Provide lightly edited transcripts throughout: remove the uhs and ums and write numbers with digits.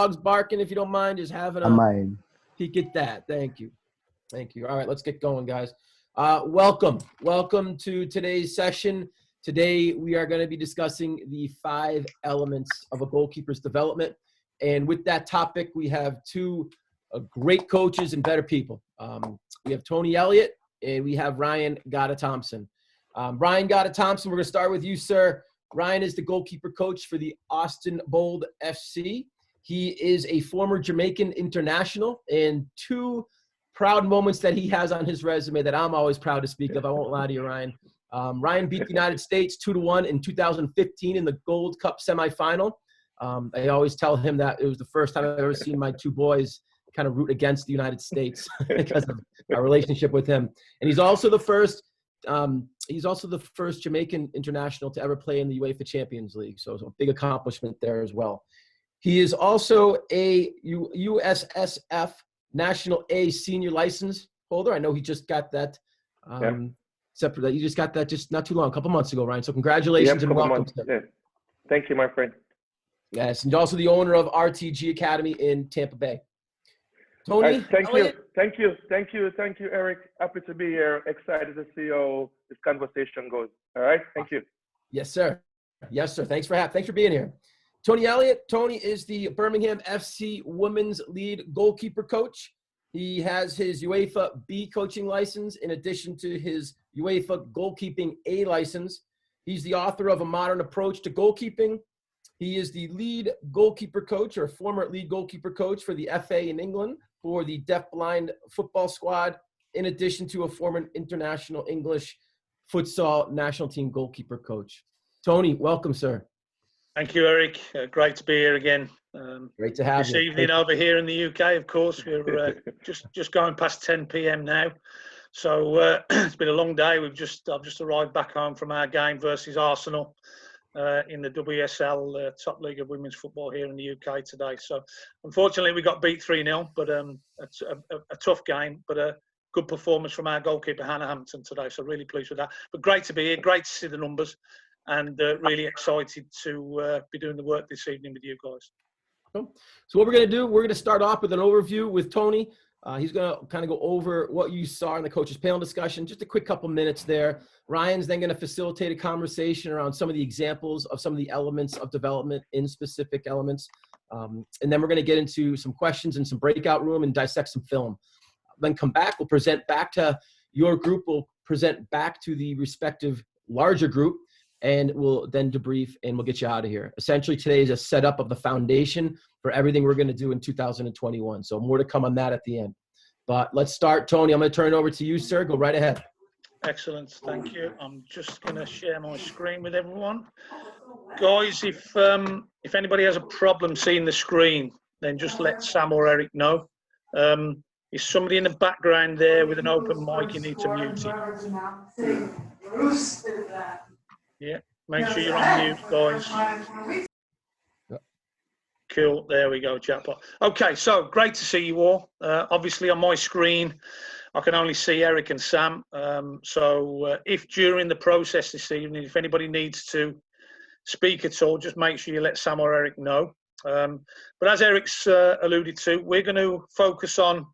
dog's barking, if you don't mind, just having I a mind. peek at that. Thank you. Thank you. All right, let's get going, guys. Welcome to today's session. Today, we are going to be discussing the 5 elements of a goalkeeper's development. And with that topic, we have 2 great coaches and better people. We have Tony Elliott and we have Ryan Godda Thompson. Ryan Godda Thompson, we're going to start with you, sir. Ryan is the goalkeeper coach for the Austin Bold FC. He is a former Jamaican international, and 2 proud moments that he has on his resume that I'm always proud to speak of. I won't lie to you, Ryan. Ryan beat the United States 2-1 in 2015 in the Gold Cup semifinal. I always tell him that it was the first time I've ever seen my 2 boys kind of root against the United States because of our relationship with him. And he's also the first Jamaican international to ever play in the UEFA Champions League. So it's a big accomplishment there as well. He is also a USSF National A senior license holder. I know he just got that. Except that you just got that just not too long, a couple months ago, Ryan. So congratulations and welcome. Yeah. Thank you, my friend. Yes, and also the owner of RTG Academy in Tampa Bay. Tony, thank Elliott? you, Eric. Happy to be here. Excited to see how this conversation goes. All right, thank you. Yes, sir. Yes, sir. Thanks for being here. Tony Elliott. Tony is the Birmingham FC Women's Lead goalkeeper coach. He has his UEFA B coaching license in addition to his UEFA Goalkeeping A license. He's the author of A Modern Approach to Goalkeeping. He is the lead goalkeeper coach or former lead goalkeeper coach for the FA in England for the deaf-blind football squad, in addition to a former international English futsal national team goalkeeper coach. Tony, welcome, sir. Thank you, Eric. Great to be here again. Great to have this you. Evening over here in the UK, of course. We're just going past 10 p.m. now. So it's been a long day. I've just arrived back home from our game versus Arsenal in the WSL top league of women's football here in the UK today. So unfortunately, we got beat 3-0, but it's a tough game, but a good performance from our goalkeeper, Hannah Hampton, today. So really pleased with that. But great to be here. Great to see the numbers. And really excited to be doing the work this evening with you guys. So what we're going to do, we're going to start off with an overview with Tony. He's going to kind of go over what you saw in the coaches panel discussion, just a quick couple minutes there. Ryan's then going to facilitate a conversation around some of the examples of some of the elements of development in specific elements. And then we're going to get into some questions in some breakout room and dissect some film. Then come back, we'll present back to your group, we'll present back to the respective larger group, and we'll then debrief and we'll get you out of here. Essentially, today is a setup of the foundation for everything we're going to do in 2021. So more to come on that at the end. But let's start. Tony, I'm going to turn it over to you, sir. Go right ahead. Excellent. Thank you. I'm just going to share my screen with everyone. Guys, if anybody has a problem seeing the screen, then just let Sam or Eric know. Is somebody in the background there with an open mic? You need to mute it. Yeah, make sure you're on mute, guys. Cool, there we go, chatbot. Okay, so great to see you all. Obviously on my screen, I can only see Eric and Sam. So if during the process this evening, if anybody needs to speak at all, just make sure you let Sam or Eric know. But as Eric's alluded to, we're going to focus on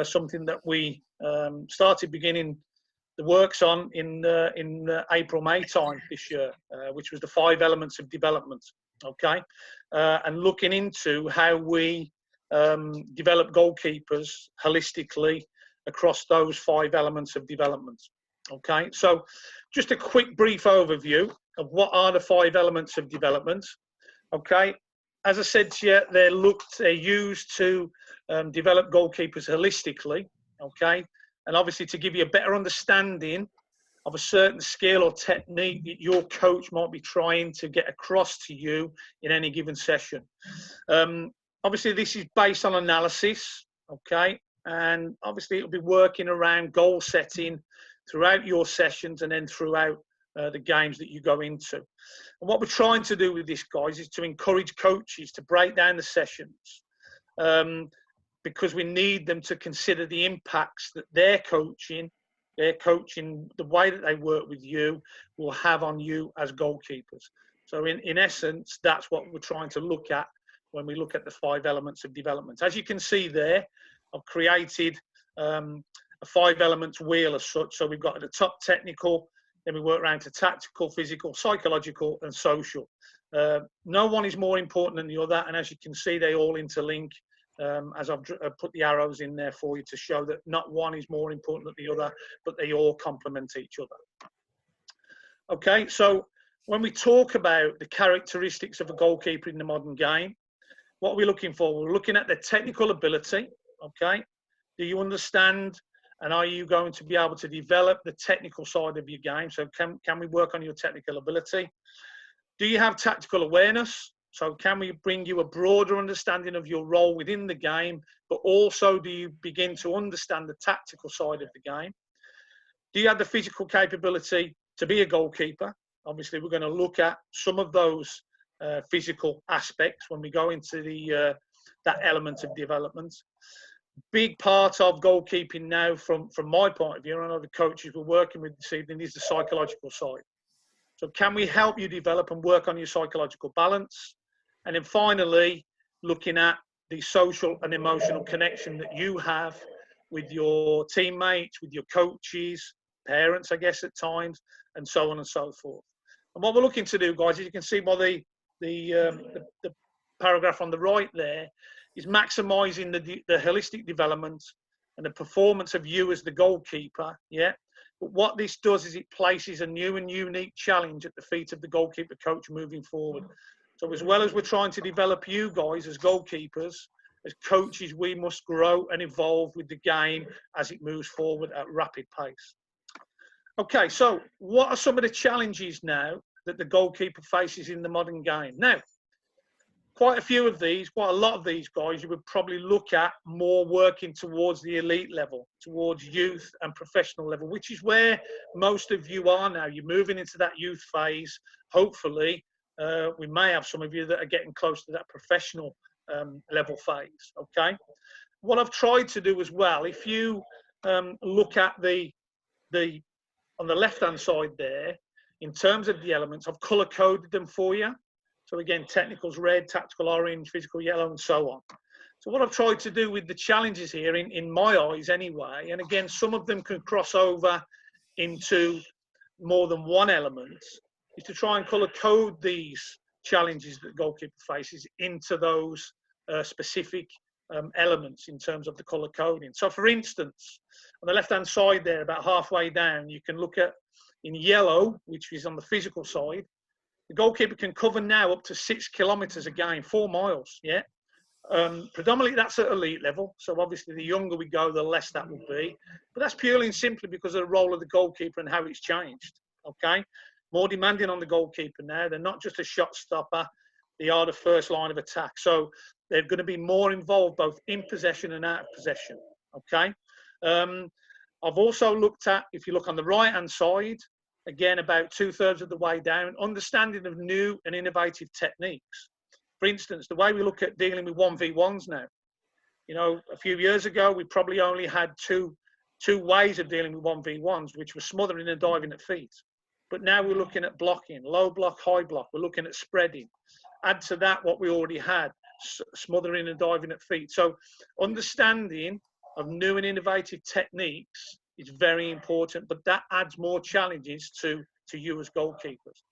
something that we started beginning the works on in April, May time this year, which was the 5 elements of development, okay? And looking into how we develop goalkeepers holistically across those 5 elements of development, okay? So just a quick brief overview of what are the 5 elements of development, okay? As I said to you, they're used to develop goalkeepers holistically, okay? And obviously to give you a better understanding of a certain skill or technique that your coach might be trying to get across to you in any given session. Obviously, this is based on analysis, okay? And obviously, it'll be working around goal setting throughout your sessions and then throughout the games that you go into. And what we're trying to do with this, guys, is to encourage coaches to break down the sessions because we need them to consider the impacts that their coaching, the way that they work with you will have on you as goalkeepers. So in essence, that's what we're trying to look at when we look at the 5 elements of development. As you can see there, I've created a 5 elements wheel as such. So we've got at the top technical, then we work around to tactical, physical, psychological, and social. No one is more important than the other, and as you can see, they all interlink. As I've put the arrows in there for you to show that not one is more important than the other, but they all complement each other. Okay, so when we talk about the characteristics of a goalkeeper in the modern game, what are we looking for? We're looking at their technical ability. Okay, do you understand, and are you going to be able to develop the technical side of your game? So can we work on your technical ability? Do you have tactical awareness? So can we bring you a broader understanding of your role within the game, but also do you begin to understand the tactical side of the game? Do you have the physical capability to be a goalkeeper? Obviously, we're going to look at some of those physical aspects when we go into the that element of development. Big part of goalkeeping now, from my point of view, and I know the coaches we're working with this evening, is the psychological side. So can we help you develop and work on your psychological balance? And then finally, looking at the social and emotional connection that you have with your teammates, with your coaches, parents, I guess, at times, and so on and so forth. And what we're looking to do, guys, as you can see by the paragraph on the right there, is maximising the holistic development and the performance of you as the goalkeeper, yeah? But what this does is it places a new and unique challenge at the feet of the goalkeeper coach moving forward. So as well as we're trying to develop you guys as goalkeepers, as coaches, we must grow and evolve with the game as it moves forward at rapid pace. Okay, so what are some of the challenges now that the goalkeeper faces in the modern game? Now, quite a few of these, quite a lot of these guys, you would probably look at more working towards the elite level, towards youth and professional level, which is where most of you are now. You're moving into that youth phase. Hopefully, we may have some of you that are getting close to that professional level phase, okay? What I've tried to do as well, if you look at on the left-hand side there, in terms of the elements, I've color-coded them for you. So again, technical's red, tactical orange, physical yellow, and so on. So what I've tried to do with the challenges here, in my eyes anyway, and again, some of them can cross over into more than one element, is to try and colour code these challenges that the goalkeeper faces into those specific elements in terms of the colour coding. So for instance, on the left-hand side there, about halfway down, you can look at, in yellow, which is on the physical side, the goalkeeper can cover now up to 6 kilometres a game, 4 miles, yeah? Predominantly that's at elite level, so obviously the younger we go, the less that will be. But that's purely and simply because of the role of the goalkeeper and how it's changed, okay? More demanding on the goalkeeper now. They're not just a shot stopper, they are the first line of attack. So they're going to be more involved both in possession and out of possession, okay? I've also looked at, if you look on the right-hand side, again, about 2/3 of the way down, understanding of new and innovative techniques. For instance, the way we look at dealing with 1v1s now. You know, a few years ago, we probably only had two ways of dealing with 1v1s, which were smothering and diving at feet. But now we're looking at blocking, low block, high block. We're looking at spreading. Add to that what we already had, smothering and diving at feet. So understanding of new and innovative techniques is very important, but that adds more challenges to you as goalkeepers.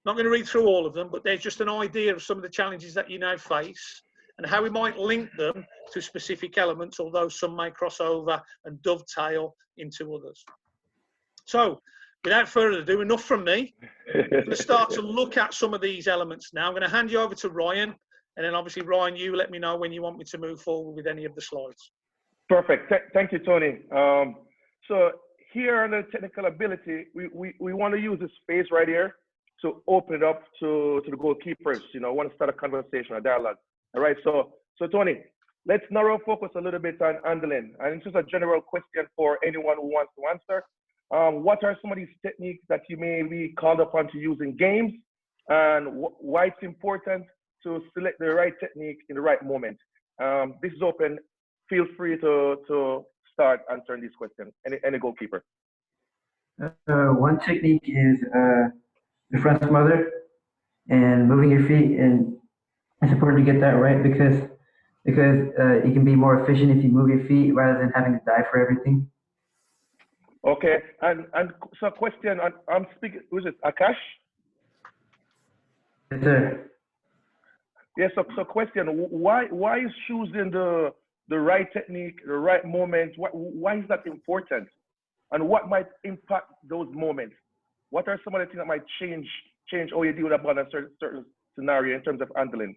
Not going to read through all of them, but there's just an idea of some of the challenges that you now face and how we might link them to specific elements, although some may cross over and dovetail into others. So, without further ado, enough from me. I'm going to start to look at some of these elements now. I'm going to hand you over to Ryan, and then obviously, Ryan, you let me know when you want me to move forward with any of the slides. Perfect. Thank you, Tony. So here on the technical ability, we want to use the space right here to open it up to the goalkeepers. You know, I want to start a conversation, a dialogue. All right. So Tony, let's narrow focus a little bit on handling. And it's just a general question for anyone who wants to answer. What are some of these techniques that you may be called upon to use in games, and why it's important to select the right technique in the right moment? This is open. Feel free to start answering this question. Any goalkeeper. One technique is the front smother and moving your feet and it's important to get that right because you can be more efficient if you move your feet rather than having to dive for everything. Okay, and so question, I'm speaking, who is it, Akash? Yes, sir. Yes, so question, why is choosing the right technique, the right moment, why is that important? And what might impact those moments? What are some of the things that might change how you deal with a ball in a certain scenario in terms of handling?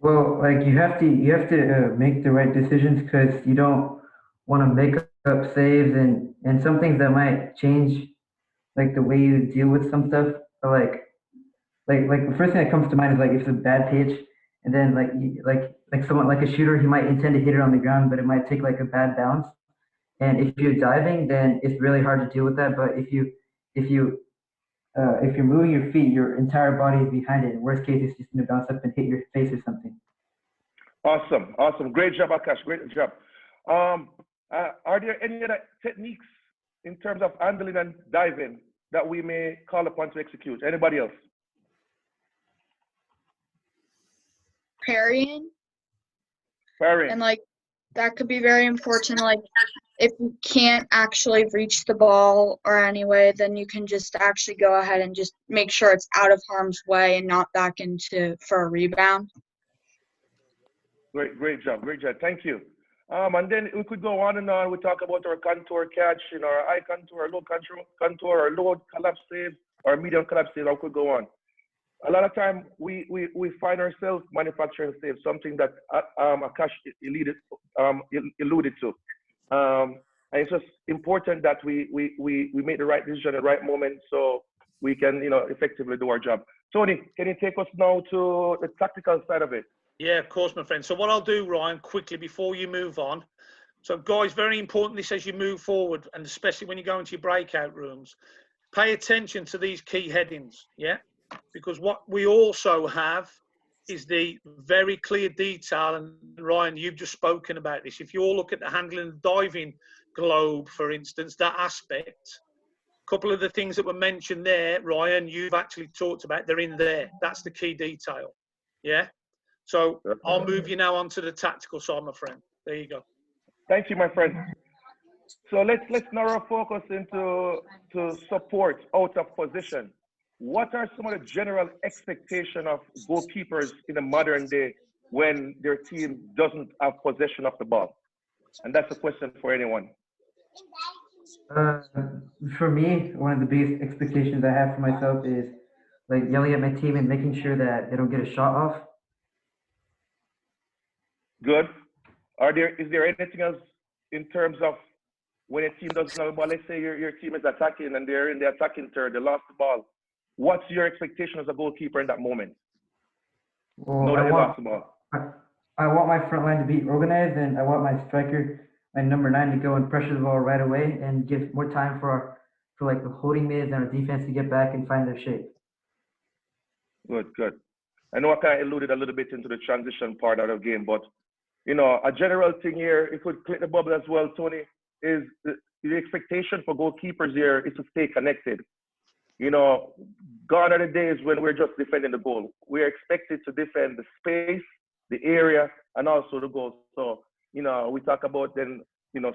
Well, like you have to make the right decisions because you don't want to make up saves and some things that might change like the way you deal with some stuff. Or like the first thing that comes to mind is like if it's a bad pitch and then like someone like a shooter he might intend to hit it on the ground but it might take like a bad bounce. And if you're diving, then it's really hard to deal with that. But if you're moving your feet, your entire body is behind it. In worst case, it's just gonna bounce up and hit your face or something. Awesome. Great job, Akash. Great job. Are there any other techniques in terms of handling and diving that we may call upon to execute? Anybody else? Parrying, Parrying. and like that could be very important. Like if you can't actually reach the ball or anyway, then you can just actually go ahead and just make sure it's out of harm's way and not back into for a rebound. Great job. Thank you. And then we could go on and on. We talk about our contour catch, our high contour, our low contour, our low collapse save, our medium collapse save. I could go on. A lot of time we find ourselves manufacturing saves, something that Akash alluded to. And it's just important that we make the right decision at the right moment so we can effectively do our job. Tony, can you take us now to the tactical side of it? Yeah, of course, my friend. So what I'll do, Ryan, quickly before you move on. So guys, very important this as you move forward, and especially when you go into your breakout rooms, pay attention to these key headings, yeah? Because what we also have is the very clear detail, and Ryan, you've just spoken about this. If you all look at the handling and diving globe, for instance, that aspect, a couple of the things that were mentioned there, Ryan, you've actually talked about, they're in there. That's the key detail, yeah? So I'll move you now onto the tactical side, my friend. There you go. Thank you, my friend. So let's narrow focus into support out of position. What are some of the general expectations of goalkeepers in the modern day when their team doesn't have possession of the ball? And that's a question for anyone. For me, one of the biggest expectations I have for myself is like yelling at my team and making sure that they don't get a shot off. Good. Is there anything else in terms of when a team doesn't have the ball? Let's say your team is attacking and they're in the attacking third, they lost the ball. What's your expectation as a goalkeeper in that moment? Well, I want my front line to be organized, and I want my striker, my number 9, to go and pressure the ball right away and give more time for like the holding mids and our defense to get back and find their shape. Good. I know I kind of alluded a little bit into the transition part of the game, but a general thing here, if we click the bubble as well, Tony, is the expectation for goalkeepers here is to stay connected. Gone are the days when we're just defending the goal. We're expected to defend the space, the area, and also the goal. So, we talk about then,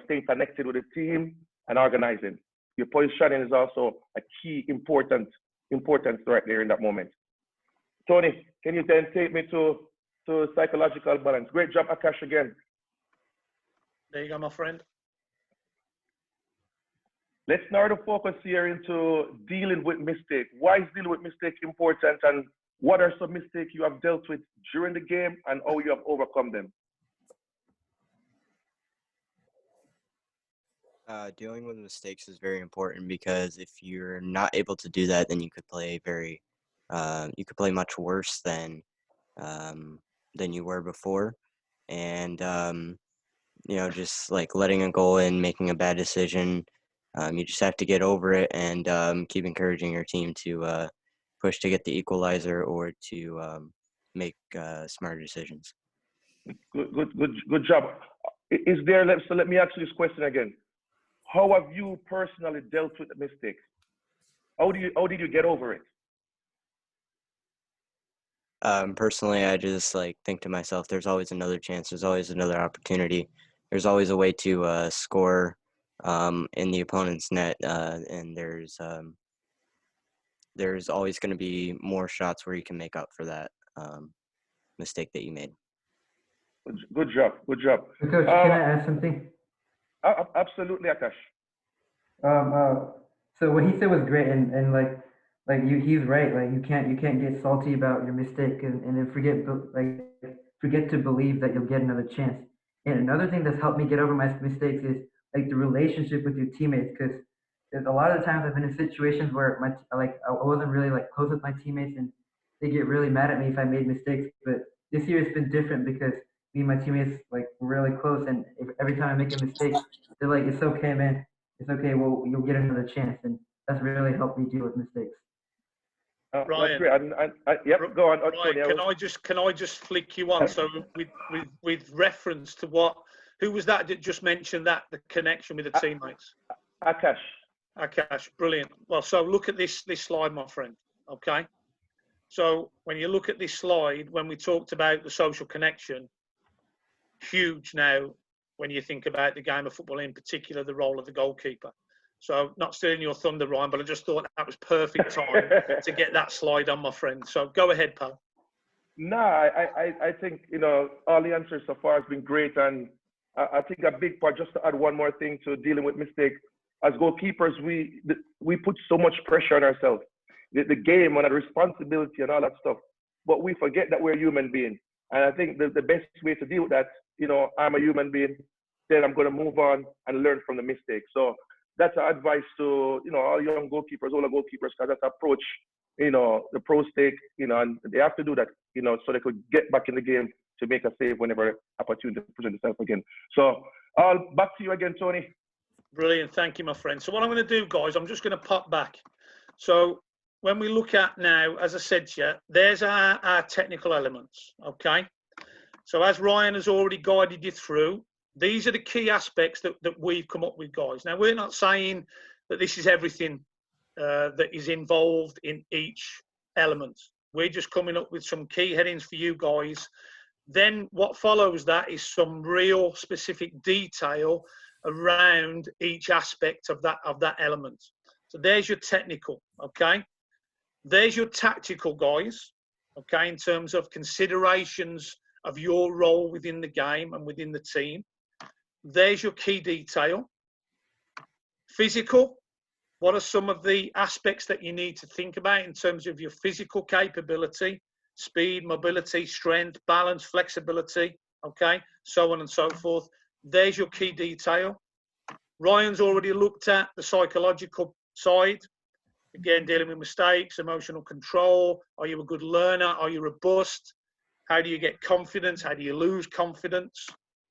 staying connected with the team and organizing. Your positioning is also a key importance right there in that moment. Tony, can you then take me to psychological balance? Great job, Akash, again. There you go, my friend. Let's narrow the focus here into dealing with mistake. Why is dealing with mistake important, and what are some mistakes you have dealt with during the game and how you have overcome them? Dealing with mistakes is very important because if you're not able to do that, then you could play much worse than you were before. And just like letting a goal in, making a bad decision, you just have to get over it and keep encouraging your team to push to get the equalizer or to make smarter decisions. Good job. So let me ask you this question again. How have you personally dealt with the mistakes? How did you get over it? Personally, I just like think to myself, there's always another chance. There's always another opportunity. There's always a way to score in the opponent's net, and there's always going to be more shots where you can make up for that mistake that you made. Good job. Good job. Coach, can I add something? Absolutely, Akash. So what he said was great, and he's right. Like you can't get salty about your mistake and then forget to believe that you'll get another chance. And another thing that's helped me get over my mistakes is like the relationship with your teammates, because there's a lot of times I've been in situations where I wasn't really like close with my teammates, and they get really mad at me if I made mistakes. But this year it's been different because me and my teammates like were really close, and every time I make a mistake, they're like, "It's okay, man. It's okay. Well, you'll get another chance," and that's really helped me deal with mistakes. Ryan, yep, go on. Ryan, can I just flick you on? So with reference to who was that just mentioned that the connection with the teammates? Akash, brilliant. Well, so look at this slide, my friend. Okay. So when you look at this slide, when we talked about the social connection, huge now when you think about the game of football, in particular the role of the goalkeeper. So not stealing your thunder, Ryan, but I just thought that was perfect time to get that slide on, my friend. So go ahead, pal. No, I think, all the answers so far have been great. And I think a big part, just to add one more thing to dealing with mistakes, as goalkeepers, we put so much pressure on ourselves. The game and the responsibility and all that stuff. But we forget that we're a human being. And I think the best way to deal with that, I'm a human being, then I'm going to move on and learn from the mistake. So that's an advice to, all young goalkeepers, all the goalkeepers, because that's approach, the pros take, and they have to do that, so they could get back in the game to make a save whenever opportunity presents itself again. So back to you again, Tony. Brilliant. Thank you, my friend. So what I'm going to do, guys, I'm just going to pop back. So when we look at now, as I said to you, there's our technical elements, okay? So as Ryan has already guided you through, these are the key aspects that we've come up with, guys. Now, we're not saying that this is everything that is involved in each element. We're just coming up with some key headings for you guys. Then what follows that is some real specific detail around each aspect of that element. So there's your technical, okay? There's your tactical, guys, okay, in terms of considerations of your role within the game and within the team. There's your key detail. Physical, what are some of the aspects that you need to think about in terms of your physical capability, speed, mobility, strength, balance, flexibility, okay, so on and so forth. There's your key detail. Ryan's already looked at the psychological side. Again, dealing with mistakes, emotional control. Are you a good learner? Are you robust? How do you get confidence? How do you lose confidence?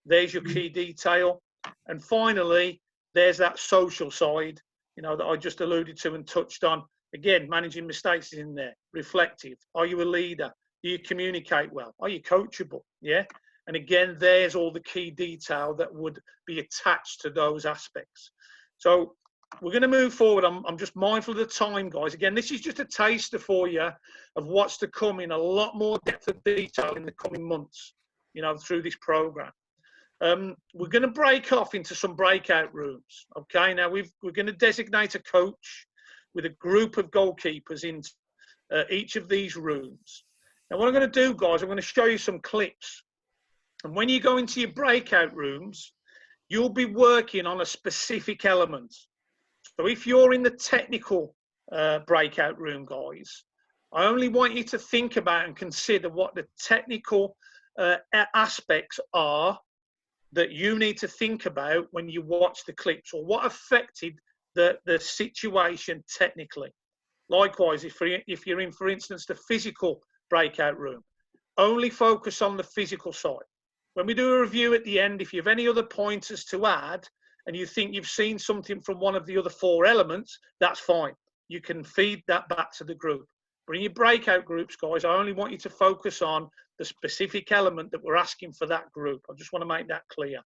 There's your key detail. And finally, there's that social side, that I just alluded to and touched on. Again, managing mistakes is in there. Reflective. Are you a leader? Do you communicate well? Are you coachable? Yeah. And again, there's all the key detail that would be attached to those aspects. So we're going to move forward. I'm just mindful of the time, guys. Again, this is just a taster for you of what's to come in a lot more depth of detail in the coming months, through this program. We're going to break off into some breakout rooms. Okay, now we're going to designate a coach with a group of goalkeepers in each of these rooms. Now, what I'm going to do, guys, I'm going to show you some clips. And when you go into your breakout rooms, you'll be working on a specific element. So if you're in the technical breakout room, guys, I only want you to think about and consider what the technical aspects are that you need to think about when you watch the clips, or what affected the situation technically. Likewise, if you're in, for instance, the physical breakout room, only focus on the physical side. When we do a review at the end, if you have any other pointers to add and you think you've seen something from one of the other 4 elements, that's fine. You can feed that back to the group. But in your breakout groups, guys, I only want you to focus on the specific element that we're asking for that group. I just want to make that clear,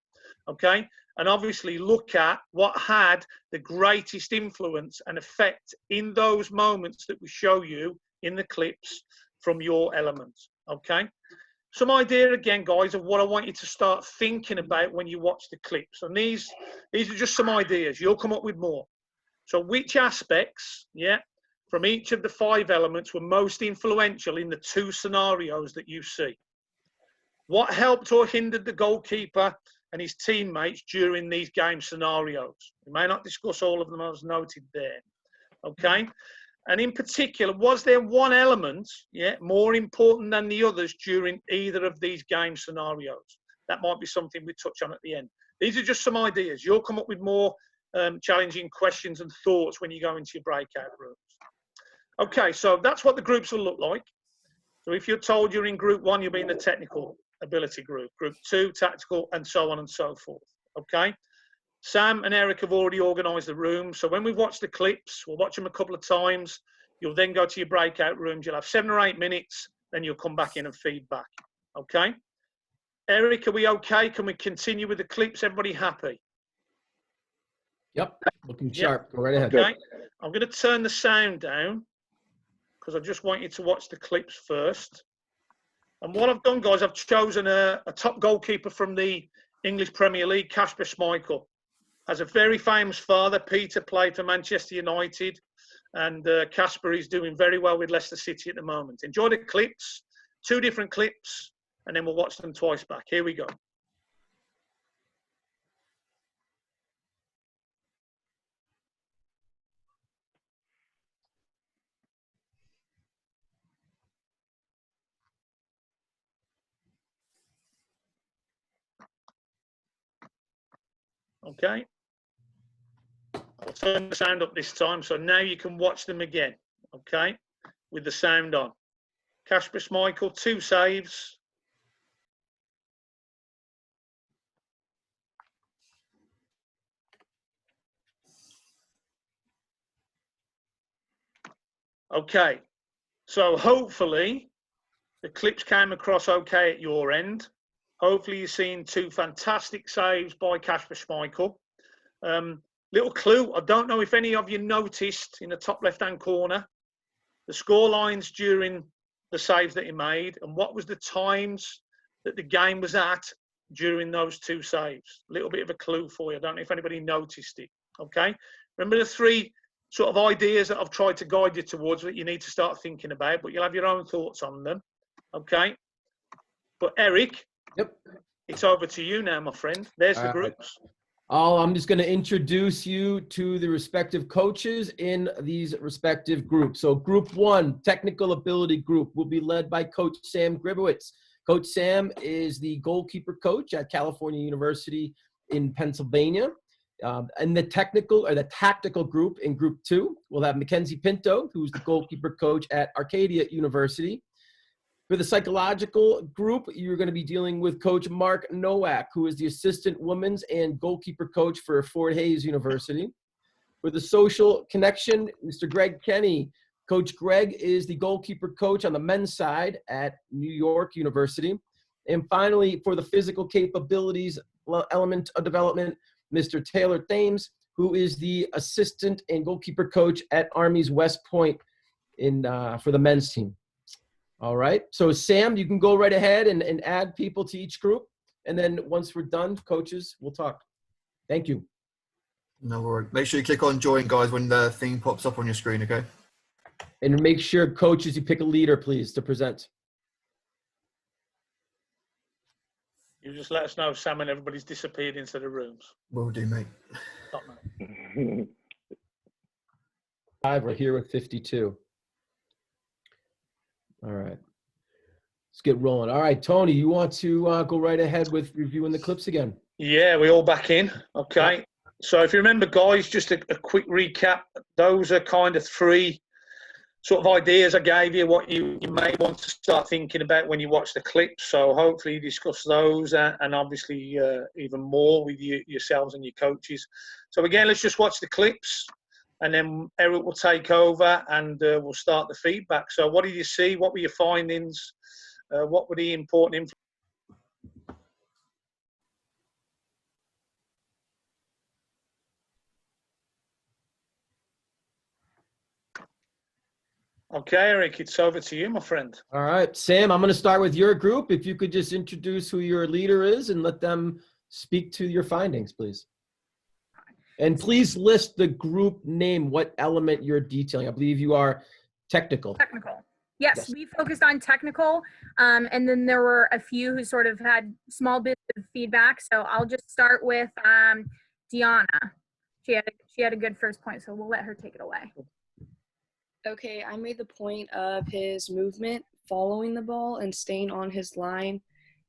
okay? And obviously look at what had the greatest influence and effect in those moments that we show you in the clips from your elements, Okay. Some idea again, guys, of what I want you to start thinking about when you watch the clips. And these are just some ideas. You'll come up with more. So which aspects, from each of the 5 elements were most influential in the 2 scenarios that you see? What helped or hindered the goalkeeper and his teammates during these game scenarios? We may not discuss all of them as noted there. Okay. And in particular, was there one element, more important than the others during either of these game scenarios? That might be something we touch on at the end. These are just some ideas. You'll come up with more challenging questions and thoughts when you go into your breakout rooms. Okay, so that's what the groups will look like. So if you're told you're in group 1, you'll be in the technical ability group. Group 2, tactical, and so on and so forth. Okay. Sam and Eric have already organised the room. So when we watch the clips, we'll watch them a couple of times. You'll then go to your breakout rooms. You'll have 7 or 8 minutes. Then you'll come back in and feedback. Okay. Eric, are we okay? Can we continue with the clips? Everybody happy? Yep. Looking sharp. Go right ahead. Okay. I'm going to turn the sound down because I just want you to watch the clips first. And what I've done, guys, I've chosen a top goalkeeper from the English Premier League, Kasper Schmeichel. Has a very famous father. Peter played for Manchester United, and Kasper is doing very well with Leicester City at the moment. Enjoy the clips, 2 different clips, and then we'll watch them twice back. Here we go. Okay. I'll turn the sound up this time, so now you can watch them again, okay, with the sound on. Kasper Schmeichel, 2 saves. Okay, so hopefully the clips came across okay at your end. Hopefully you've seen 2 fantastic saves by Kasper Schmeichel. Little clue, I don't know if any of you noticed in the top left-hand corner, the score lines during the saves that he made and what was the times that the game was at during those 2 saves. A little bit of a clue for you. I don't know if anybody noticed it. Okay. Remember the 3 sort of ideas that I've tried to guide you towards that you need to start thinking about, but you'll have your own thoughts on them. Okay. But Eric, it's over to you now, my friend. There's the groups. I'm just going to introduce you to the respective coaches in these respective groups. So group 1, technical ability group, will be led by Coach Sam Gribowitz. Coach Sam is the goalkeeper coach at California University in Pennsylvania. And the tactical group in group 2, we'll have Mackenzie Pinto, who's the goalkeeper coach at Arcadia University. For the psychological group, you're going to be dealing with Coach Mark Nowak, who is the assistant women's and goalkeeper coach for Fort Hays University. For the social connection, Mr. Greg Kenny. Coach Greg is the goalkeeper coach on the men's side at New York University. And finally, for the physical capabilities element of development, Mr. Taylor Thames, who is the assistant and goalkeeper coach at Army's West Point for the men's team. All right. So, Sam, you can go right ahead and add people to each group. And then once we're done, coaches, we'll talk. Thank you. No worries. Make sure you click on join, guys, when the thing pops up on your screen, okay? And make sure, coaches, you pick a leader, please, to present. You just let us know, Sam, and everybody's disappeared into the rooms. Will do, mate. Top man. 5, we're here with 52. All right. Let's get rolling. All right, Tony, you want to go right ahead with reviewing the clips again? Yeah, we all back in. Okay. So if you remember, guys, just a quick recap. Those are kind of 3 sort of ideas I gave you, what you may want to start thinking about when you watch the clips. So hopefully you discuss those and obviously even more with yourselves and your coaches. So again, let's just watch the clips. And then Eric will take over and we'll start the feedback. So what did you see? What were your findings? What were the important influences? Okay, Eric, it's over to you, my friend. All right, Sam, I'm going to start with your group. If you could just introduce who your leader is and let them speak to your findings, please. And please list the group name, what element you're detailing. I believe you are technical. Technical. Yes, Yes. we focused on technical, and then there were a few who sort of had small bits of feedback. So I'll just start with Deanna. She had a good first point, so we'll let her take it away. Okay, I made the point of his movement, following the ball, and staying on his line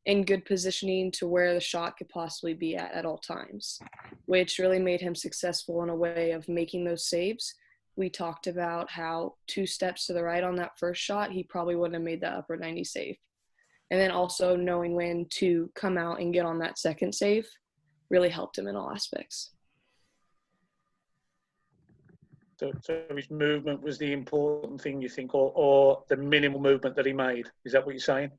in good positioning to where the shot could possibly be at all times, which really made him successful in a way of making those saves. We talked about how 2 steps to the right on that first shot, he probably wouldn't have made that upper 90 save. And then also knowing when to come out and get on that second save really helped him in all aspects. So his movement was the important thing, you think, or the minimal movement that he made? Is that what you're saying?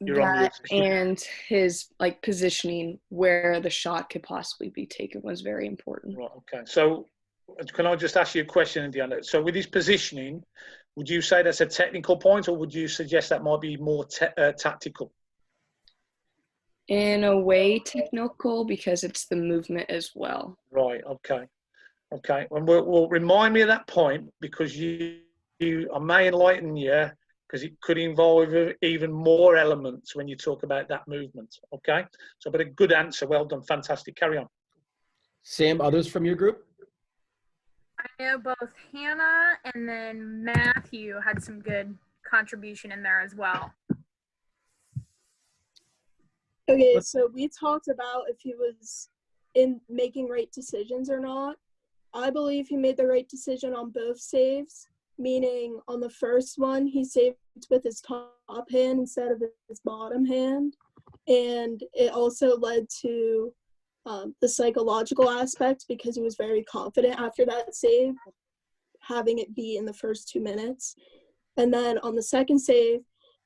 That and his positioning where the shot could possibly be taken was very important. Right. Okay. So can I just ask you a question, Indiana? So with his positioning, would you say that's a technical point, or would you suggest that might be more tactical? In a way, technical, because it's the movement as well. Right. Okay. Okay. And we'll remind me of that point, because I may enlighten you, because it could involve even more elements when you talk about that movement. Okay. So, but a good answer. Well done. Fantastic. Carry on. Sam, others from your group? I know both Hannah and then Matthew had some good contribution in there as well. Okay, so we talked about if he was in making right decisions or not. I believe he made the right decision on both saves, meaning on the first one, he saved with his top hand instead of his bottom hand. And it also led to the psychological aspect, because he was very confident after that save, having it be in the first 2 minutes. And then on the second save,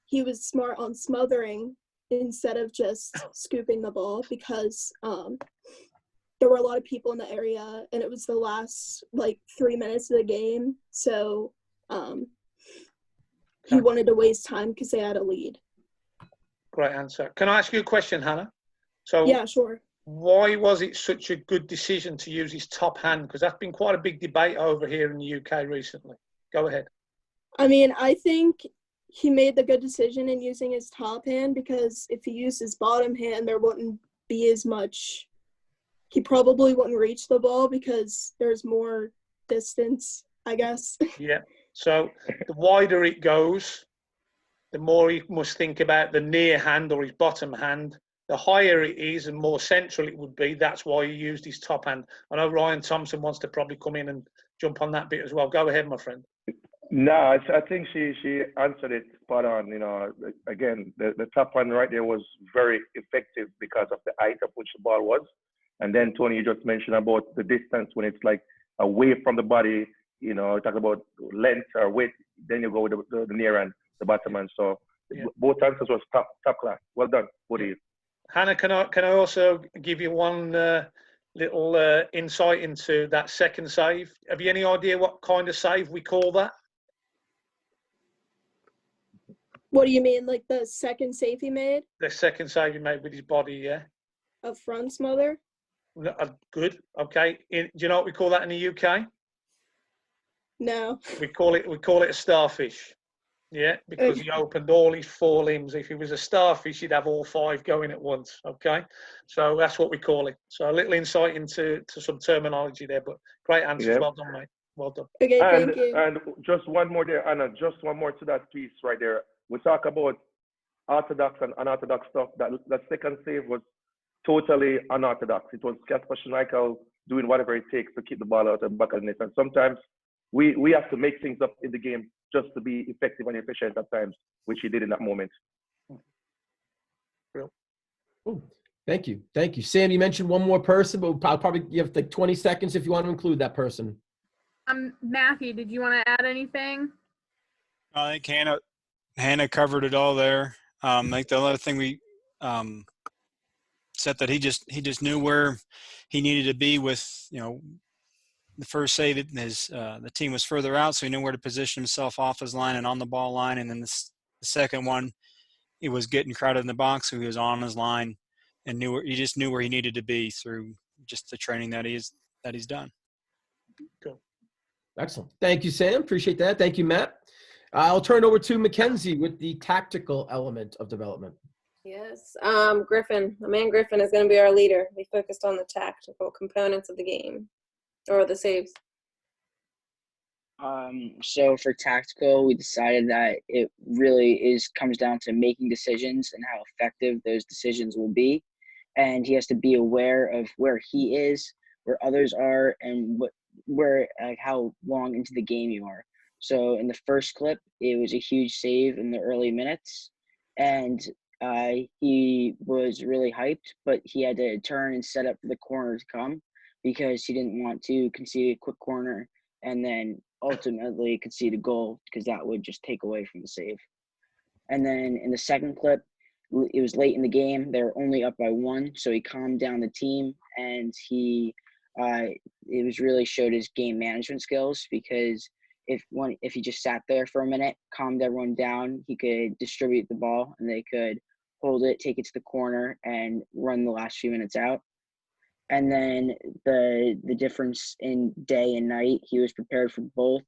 he was smart on smothering instead of just scooping the ball, because there were a lot of people in the area and it was the last 3 minutes of the game. So he wanted to waste time because they had a lead. Great answer. Can I ask you a question, Hannah? So yeah, sure. Why was it such a good decision to use his top hand? Because that's been quite a big debate over here in the UK recently. Go ahead. I mean, I think he made the good decision in using his top hand, because if he used his bottom hand, there wouldn't be as much. He probably wouldn't reach the ball because there's more distance, I guess. Yeah. So the wider it goes, the more he must think about the near hand or his bottom hand. The higher it is and more central it would be. That's why he used his top hand. I know Ryan Thompson wants to probably come in and jump on that bit as well. Go ahead, my friend. No, I think she answered it spot on. You know, again, the top one right there was very effective because of the height of which the ball was. And then, Tony, you just mentioned about the distance when it's away from the body, you know, talk about length or width, then you go with the near and the bottom end. So yeah. Both answers was top class. Well done, both of you. Hannah, can I also give you one little insight into that second save? Have you any idea what kind of save we call that? What do you mean, like the second save he made? The second save he made with his body, yeah. A front smother? Good. Okay. Do you know what we call that in the UK? No. We call it a starfish. Yeah, because he opened all his 4 limbs. If he was a starfish, he'd have all 5 going at once. Okay, so that's what we call it. So a little insight into some terminology there, but great answers. Yeah. Well done, mate. Well done. Okay, thank you. And just one more there, Anna. Just one more to that piece right there. We talk about orthodox and unorthodox stuff. That second save was totally unorthodox. It was Kasper Schmeichel doing whatever it takes to keep the ball out of the back of the net. And sometimes we have to make things up in the game just to be effective and efficient at times, which he did in that moment. Ooh, thank you. Sam, you mentioned one more person, but I'll probably give 20 seconds if you want to include that person. Matthew, did you want to add anything? I think Hannah covered it all there. Like the other thing we said that he just knew where he needed to be with, the first save, the team was further out, so he knew where to position himself off his line and on the ball line. And then the second one, he was getting crowded in the box, so he was on his line and he just knew where he needed to be through just the training that he's done. Cool. Excellent. Thank you, Sam. Appreciate that. Thank you, Matt. I'll turn over to Mackenzie with the tactical element of development. Yes, Griffin. The man Griffin is going to be our leader. We focused on the tactical components of the game, or the saves. So for tactical, we decided that it really comes down to making decisions and how effective those decisions will be. And he has to be aware of where he is, where others are, and how long into the game you are. So in the first clip, it was a huge save in the early minutes, and he was really hyped, but he had to turn and set up for the corner to come because he didn't want to concede a quick corner and then ultimately concede a goal because that would just take away from the save. And then in the second clip, it was late in the game. They were only up by 1, so he calmed down the team, and it was really showed his game management skills because if he just sat there for a minute, calmed everyone down, he could distribute the ball and they could hold it, take it to the corner, and run the last few minutes out. And then the difference in day and night, he was prepared for both.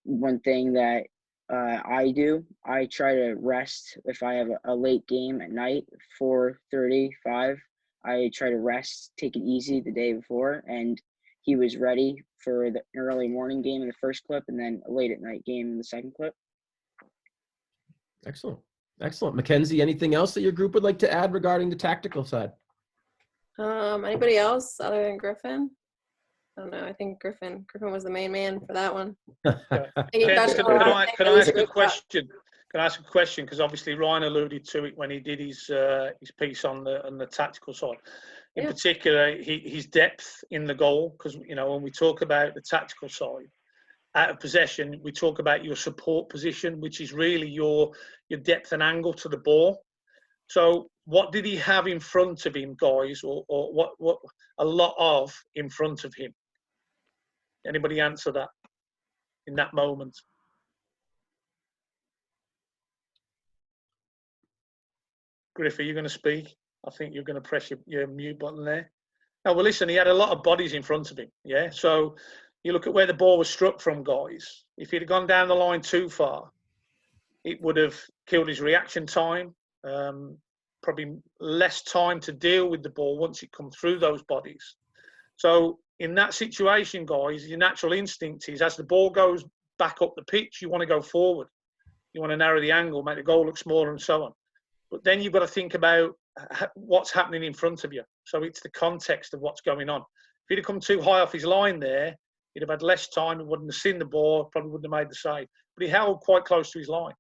One thing that I do, I try to rest if I have a late game at night, 4:35. I try to rest, take it easy the day before, and he was ready for the early morning game in the first clip and then a late at night game in the second clip. Excellent. Excellent. Mackenzie, anything else that your group would like to add regarding the tactical side? Anybody else other than Griffin? I don't know. I think Griffin was the main man for that one. Can I ask a question? Can I ask a question? Because obviously Ryan alluded to it when he did his piece on the tactical side. In particular, his depth in the goal. Because when we talk about the tactical side, out of possession, we talk about your support position, which is really your depth and angle to the ball. So what did he have in front of him, guys, or what a lot of in front of him? Anybody answer that in that moment? Griff, are you going to speak? I think you're going to press your mute button there. No, well, listen, he had a lot of bodies in front of him, yeah? So you look at where the ball was struck from, guys. If he'd have gone down the line too far, it would have killed his reaction time, probably less time to deal with the ball once it come through those bodies. So in that situation, guys, your natural instinct is as the ball goes back up the pitch, you want to go forward. You want to narrow the angle, make the goal look smaller and so on. But then you've got to think about what's happening in front of you. So it's the context of what's going on. If he'd have come too high off his line there, he'd have had less time and wouldn't have seen the ball, probably wouldn't have made the save. But he held quite close to his line.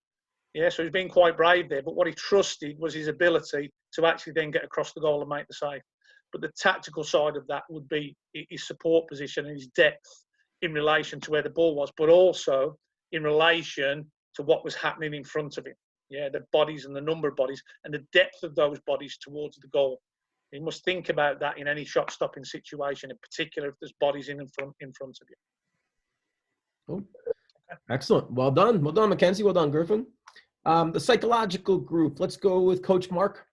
Yeah, so he's been quite brave there. But what he trusted was his ability to actually then get across the goal and make the save. But the tactical side of that would be his support position and his depth in relation to where the ball was, but also in relation to what was happening in front of him. Yeah, the bodies and the number of bodies and the depth of those bodies towards the goal. You must think about that in any shot-stopping situation, in particular if there's bodies in front of you. Cool. Excellent. Well done. Well done, Mackenzie. Well done, Griffin. The psychological group. Let's go with Coach Mark.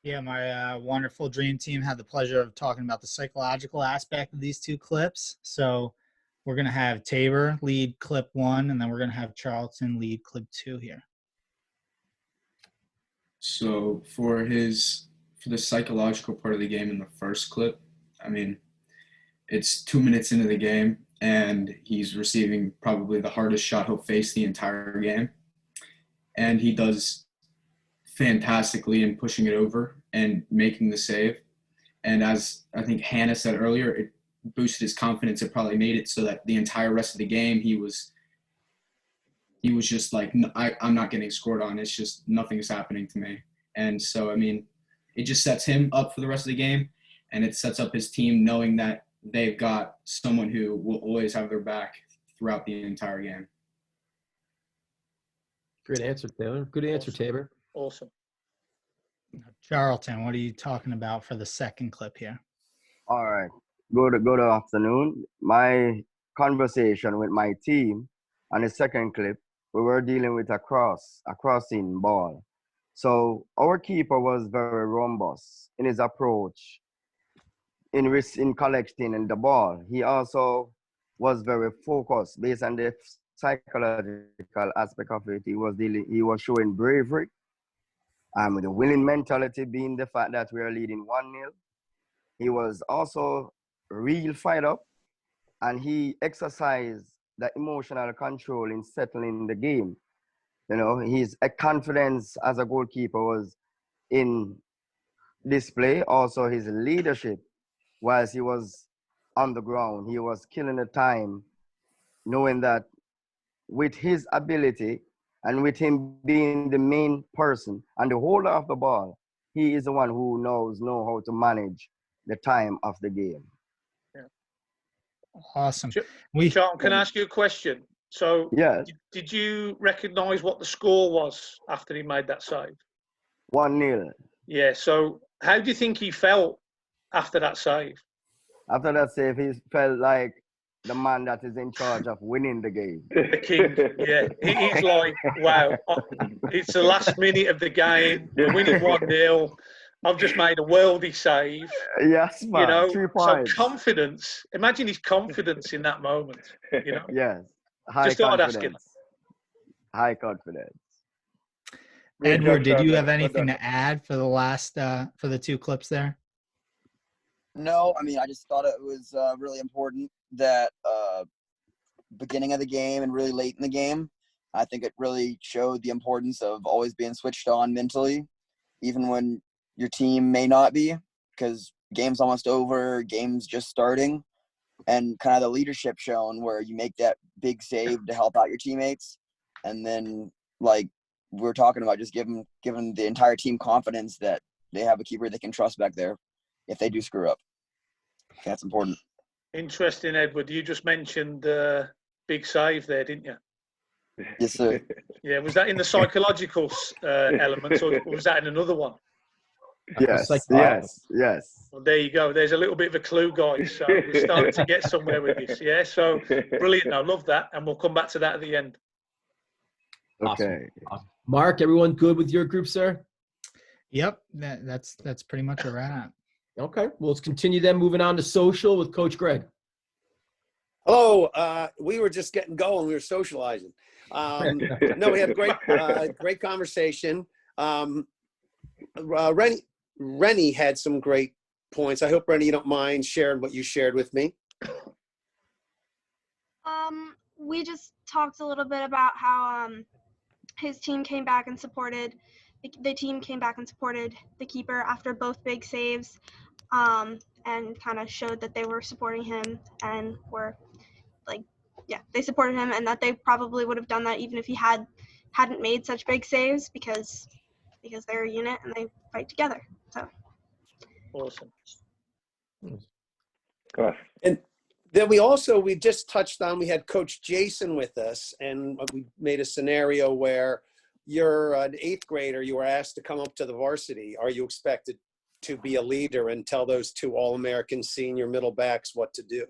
Yeah, my wonderful dream team had the pleasure of talking about the psychological aspect of these two clips. So we're going to have Tabor lead clip 1, and then we're going to have Charlton lead clip 2 here. So for the psychological part of the game in the first clip, I mean, it's 2 minutes into the game, and he's receiving probably the hardest shot he'll face the entire game. And he does fantastically in pushing it over and making the save. And as I think Hannah said earlier, it boosted his confidence. It probably made it so that the entire rest of the game he was just like, I'm not getting scored on. It's just nothing's happening to me. And so, I mean, it just sets him up for the rest of the game, and it sets up his team knowing that they've got someone who will always have their back throughout the entire game. Great answer, Taylor. Good answer, Awesome. Tabor. Awesome. Charlton, what are you talking about for the second clip here? All right. Good afternoon. My conversation with my team on the second clip, we were dealing with a crossing ball. So our keeper was very robust in his approach in collecting in the ball. He also was very focused based on the psychological aspect of it. He was showing bravery, with the winning mentality being the fact that we are leading 1-0. He was also real fired up, and he exercised the emotional control in settling the game. You know, his confidence as a goalkeeper was in display. Also, his leadership, whilst he was on the ground, he was killing the time, knowing that with his ability and with him being the main person and the holder of the ball, he is the one who knows how to manage the time of the game. Awesome. Charlton, can I ask you a question? So, yes. Did you recognise what the score was after he made that save? 1-0. Yeah. So, how do you think he felt after that save? After that save, he felt like the man that is in charge of winning the game. The king, yeah. He's like, wow, it's the last minute of the game, we're winning 1-0. I've just made a worldy save. Yes, man. You know, 3 so points. confidence. Imagine his confidence in that moment. You know. Yes. High just thought confidence. I'd ask him. High confidence. Edward, did you have anything to add for the last for the 2 clips there? No, I mean, I just thought it was really important that beginning of the game and really late in the game, I think it really showed the importance of always being switched on mentally, even when your team may not be, because game's almost over, game's just starting, and kind of the leadership shown where you make that big save to help out your teammates, and then like we're talking about, just giving the entire team confidence that they have a keeper they can trust back there if they do screw up. That's important. Interesting, Edward. You just mentioned the big save there, didn't you? Yes, sir. Yeah. Was that in the psychological elements, or was that in another one? Yes. Yes. Well, there you go. There's a little bit of a clue, guys. So we're starting to get somewhere with this. Yeah. So brilliant. I love that, and we'll come back to that at the end. Okay. Awesome. Mark, everyone good with your group, sir? Yep. That's pretty much a wrap. Okay. Well, let's continue then. Moving on to social with Coach Greg. Hello. We were just getting going. We were socializing. No, we had a great conversation. Rennie had some great points. I hope, Rennie, you don't mind sharing what you shared with me. We just talked a little bit about how his team came back and supported the team came back and supported the keeper after both big saves, and kind of showed that they were supporting him and were they supported him, and that they probably would have done that even if he hadn't made such big saves because they're a unit and they fight together. So awesome. And then we just touched on, we had Coach Jason with us, and we made a scenario where you're an 8th grader, you were asked to come up to the varsity. Are you expected to be a leader and tell those 2 All-American senior middle backs what to do?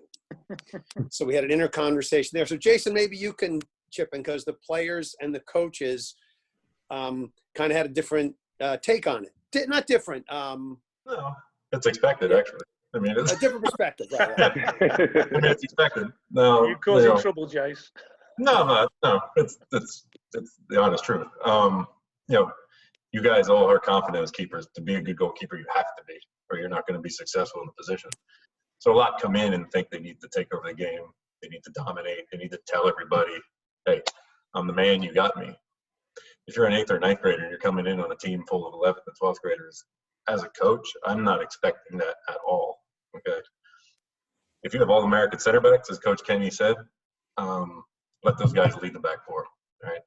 So we had an inner conversation there. So Jason, maybe you can chip in, because the players and the coaches kind of had a different take on it. Not different. No, it's expected, actually. I mean, it's a different perspective. Right. I mean, it's expected. No, you're causing trouble, Jace. No. It's the honest truth. You guys all are confident as keepers. To be a good goalkeeper, you have to be, or you're not going to be successful in the position. So a lot come in and think they need to take over the game. They need to dominate. They need to tell everybody, hey, I'm the man, you got me. If you're an 8th or 9th grader and you're coming in on a team full of 11th and 12th graders, as a coach, I'm not expecting that at all. Okay. If you have All-American center backs, as Coach Kenny said, let those guys lead the back 4. All right.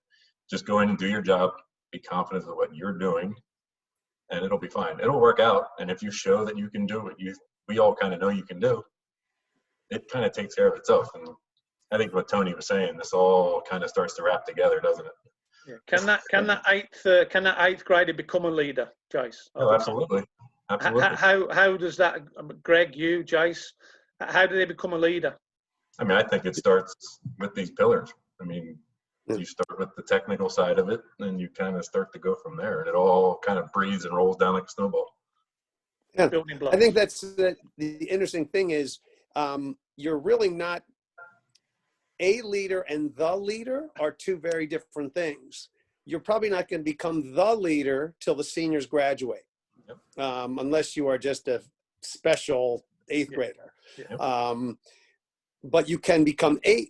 Just go in and do your job. Be confident of what you're doing, and it'll be fine. It'll work out. And if you show that you can do what we all kind of know you can do, it kind of takes care of itself. And I think what Tony was saying, this all kind of starts to wrap together, doesn't it? Yeah. Can that 8th grader become a leader, Jace? Oh, absolutely. Absolutely. How does that, Greg, you, Jace, How do they become a leader? I mean, I think it starts with these pillars. I mean, you start with the technical side of it, and you kind of start to go from there, and it all kind of breathes and rolls down like a snowball. Yeah. I think that's the interesting thing is you're really not a leader, and the leader are two very different things. You're probably not going to become the leader till the seniors graduate, unless you are just a special eighth grader. But you can become a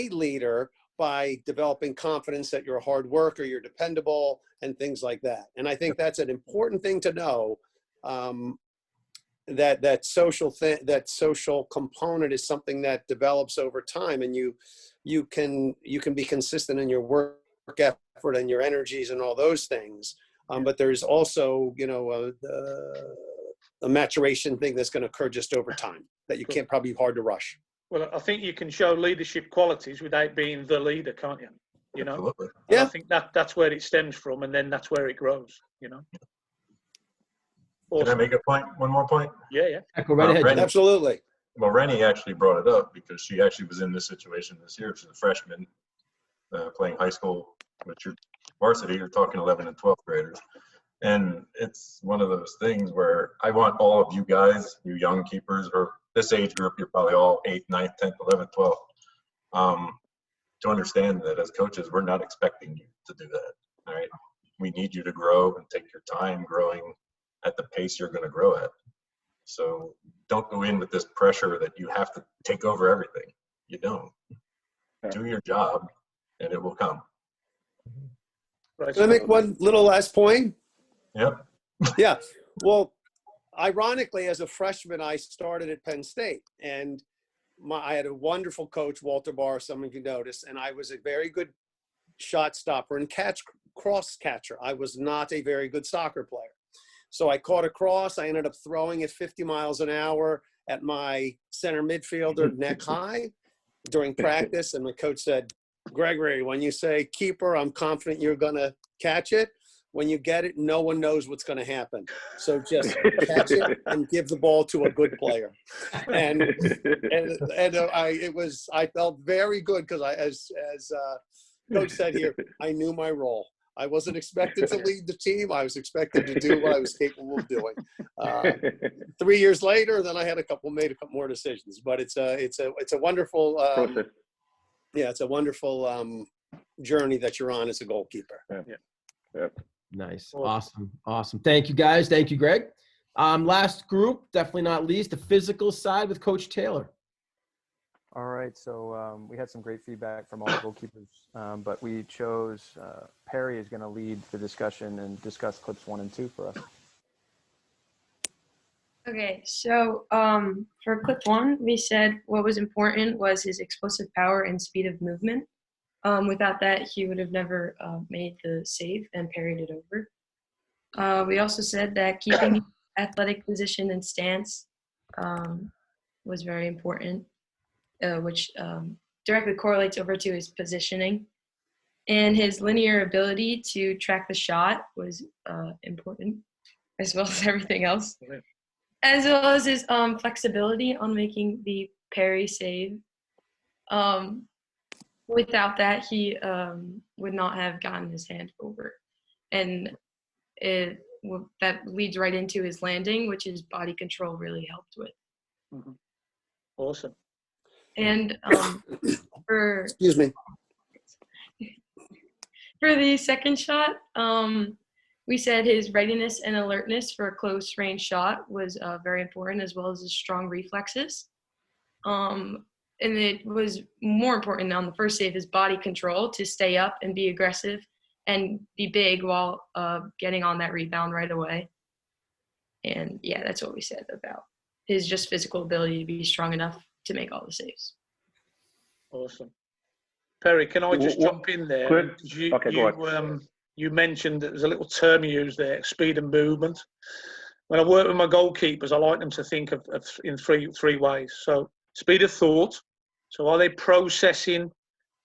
leader by developing confidence that you're a hard worker, you're dependable, and things like that. And I think that's an important thing to know. That social component is something that develops over time, and you can be consistent in your work effort and your energies and all those things. But there's also, a maturation thing that's going to occur just over time that you can't probably hard to rush. Well, I think you can show leadership qualities without being the leader, can't you? You know. Absolutely. Yeah. I think that's where it stems from, and then that's where it grows. You know. Awesome. Can I make a point? One more point? Yeah. Go right ahead. Rennie, absolutely. Well, Rennie actually brought it up because she actually was in this situation this year. She's a freshman playing high school, with your varsity. You're talking 11 and 12th graders. And it's one of those things where I want all of you guys, you young keepers, or this age group, you're probably all 8th, 9th, 10th, 11th, 12th, to understand that as coaches, we're not expecting you to do that. All right. We need you to grow and take your time growing at the pace you're going to grow at. So don't go in with this pressure that you have to take over everything. You don't. Do your job and it will come. Can I make one little last point? Yep. Yeah. Well, ironically, as a freshman, I started at Penn State, and I had a wonderful coach, Walter Barr, some of you noticed, and I was a very good shot stopper and cross catcher. I was not a very good soccer player. So I caught a cross. I ended up throwing it 50 miles an hour at my center midfielder neck high during practice. And the coach said, Gregory, when you say keeper, I'm confident you're going to catch it. When you get it, no one knows what's going to happen. So just catch it and give the ball to a good player. And I felt very good because as Coach said here, I knew my role. I wasn't expected to lead the team. I was expected to do what I was capable of doing. 3 years later, then I had made a couple more decisions. But it's a wonderful it's a wonderful journey that you're on as a goalkeeper. Yeah. Nice. Awesome. Thank you, guys. Thank you, Greg. Last group, definitely not least, the physical side with Coach Taylor. All right, so we had some great feedback from all the goalkeepers, but we chose Perry is going to lead the discussion and discuss clips 1 and 2 for us. Okay, so for clip 1, we said what was important was his explosive power and speed of movement. Without that, he would have never made the save and parried it over. We also said that keeping athletic position and stance was very important, which directly correlates over to his positioning. And his linear ability to track the shot was important, as well as everything else. As well as his flexibility on making the parry save. Without that, he would not have gotten his hand over. And that leads right into his landing, which his body control really helped with. Mm-hmm. Awesome. And excuse me. For the second shot, we said his readiness and alertness for a close range shot was very important, as well as his strong reflexes. And it was more important on the first save, his body control to stay up and be aggressive and be big while getting on that rebound right away. And yeah, that's what we said about his just physical ability to be strong enough to make all the saves. Awesome. Perry, can I just jump in there? Go ahead. You mentioned that there's a little term you used there, speed and movement. When I work with my goalkeepers, I like them to think of in three ways. So speed of thought. So are they processing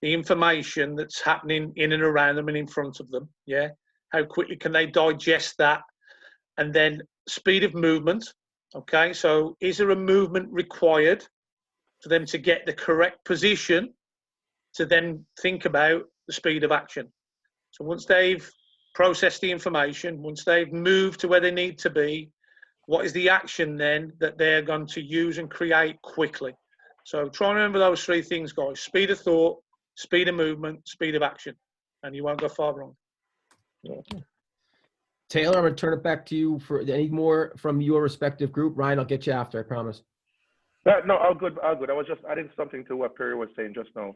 the information that's happening in and around them and in front of them? Yeah. How quickly can they digest that? And then speed of movement. Okay, so is there a movement required for them to get the correct position to then think about the speed of action? So once they've processed the information, once they've moved to where they need to be, what is the action then that they're going to use and create quickly? So try and remember those three things, guys. Speed of thought, speed of movement, speed of action, and you won't go far wrong. Taylor, I'm going to turn it back to you for any more from your respective group. Ryan, I'll get you after, I promise. No, all good, all good. I was just adding something to what Perry was saying just now.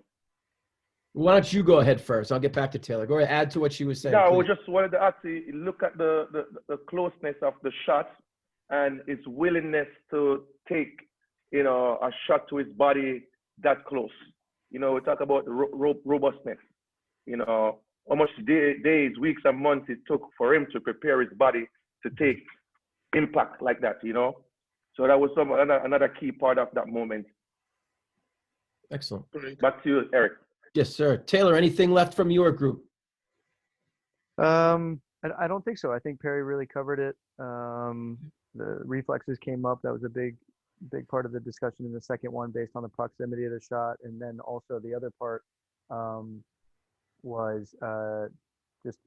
Why don't you go ahead first? I'll get back to Taylor. Go ahead, add to what she was saying. No, please. we just wanted to actually look at the closeness of the shot and his willingness to take, you know, a shot to his body that close. You know, we talk about the robustness, you know, how much days, weeks, and months it took for him to prepare his body to take impact like that, you know. So that was another key part of that moment. Excellent. Back to you, Eric. Yes, sir. Taylor, anything left from your group? I don't think so. I think Perry really covered it. The reflexes came up. That was a big part of the discussion in the second one, based on the proximity of the shot. And then also the other part was just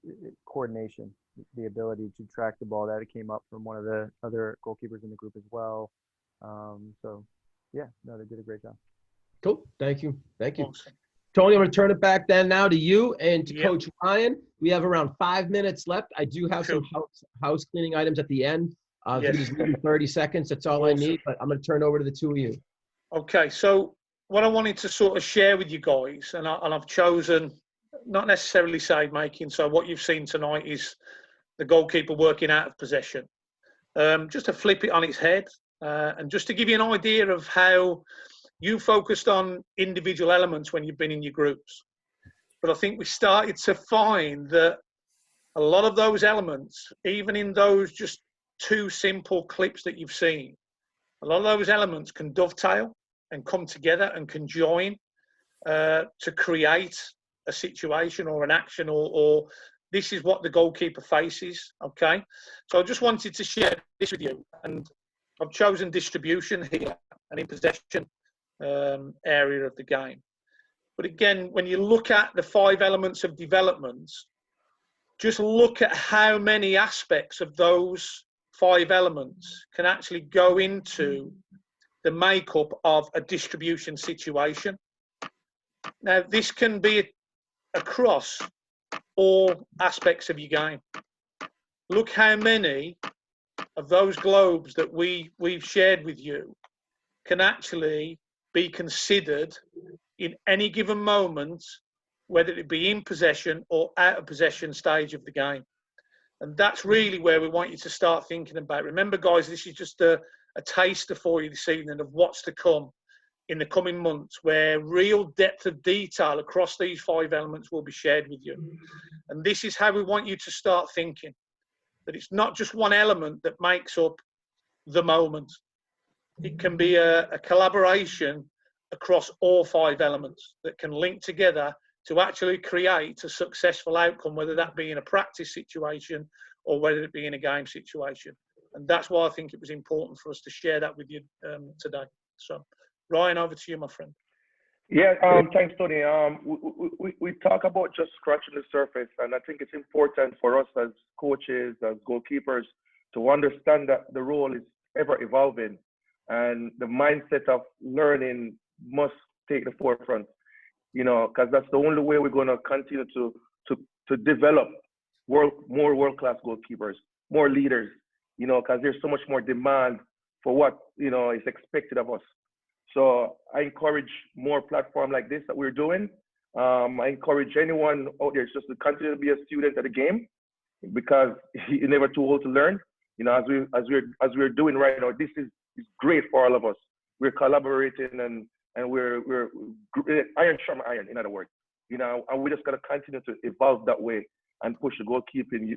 coordination, the ability to track the ball. That came up from one of the other goalkeepers in the group as well. So yeah, no, they did a great job. Cool. Thank you. Thank you. Awesome. Tony, I'm going to turn it back then now to you and to Coach Ryan. We have around 5 minutes left. I do have some house cleaning items at the end. If you just give me 30 seconds, that's all I need. But I'm going to turn it over to the two of you. Okay, so what I wanted to sort of share with you guys, and I've chosen not necessarily save making. So what you've seen tonight is the goalkeeper working out of possession. Just to flip it on its head, and just to give you an idea of how you focused on individual elements when you've been in your groups. But I think we started to find that a lot of those elements, even in those just two simple clips that you've seen, a lot of those elements can dovetail and come together and conjoin to create a situation or an action, or this is what the goalkeeper faces, okay? So I just wanted to share this with you. And I've chosen distribution here and in possession area of the game. But again, when you look at the 5 elements of development, just look at how many aspects of those 5 elements can actually go into the makeup of a distribution situation. Now, this can be across all aspects of your game. Look how many of those globes that we've shared with you can actually be considered in any given moment, whether it be in possession or out of possession stage of the game. And that's really where we want you to start thinking about. Remember, guys, this is just a taster for you this evening of what's to come in the coming months, where real depth of detail across these 5 elements will be shared with you. And this is how we want you to start thinking, that it's not just one element that makes up the moment. It can be a collaboration across all 5 elements that can link together to actually create a successful outcome, whether that be in a practice situation or whether it be in a game situation. And that's why I think it was important for us to share that with you today. So, Ryan, over to you, my friend. Yeah, thanks, Tony. We talk about just scratching the surface, and I think it's important for us as coaches, as goalkeepers, to understand that the role is ever evolving, and the mindset of learning must take the forefront. You know, because that's the only way we're going to continue to develop more world-class goalkeepers, more leaders. You know, because there's so much more demand for what, you know, is expected of us. So I encourage more platform like this that we're doing. I encourage anyone out there just to continue to be a student of the game, because you're never too old to learn. You know, as we're doing right now, this is great for all of us. We're collaborating and we're iron sharpen iron, in other words. You know, and we just gotta continue to evolve that way and push the goalkeeping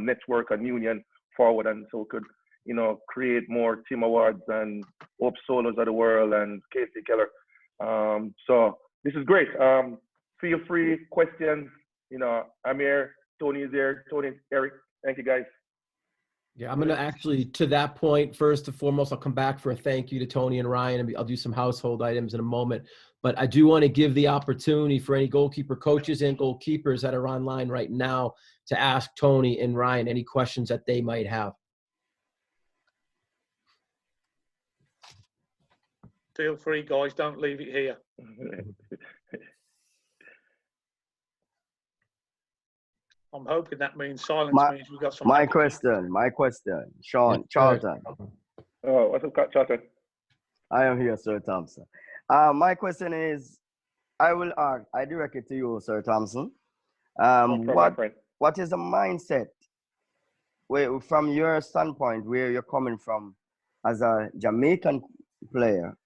network and union forward, and so we could, you know, create more team awards and Hope Solos of the world and Casey Keller. So this is great. Feel free, questions. You know, I'm here. Tony is here. Tony, Eric. Thank you, guys. Yeah, I'm going to actually, to that point, first and foremost, I'll come back for a thank you to Tony and Ryan, and I'll do some household items in a moment. But I do want to give the opportunity for any goalkeeper coaches and goalkeepers that are online right now to ask Tony and Ryan any questions that they might have. Feel free, guys. Don't leave it here. I'm hoping that means silence means we've got some. My question, Sean, Yes, Charlton. Oh, what's up, Charlton? I am here, Sir Thompson. My question is, I direct it to you, Sir Thompson. What is the mindset, from your standpoint, where you're coming from as a Jamaican player?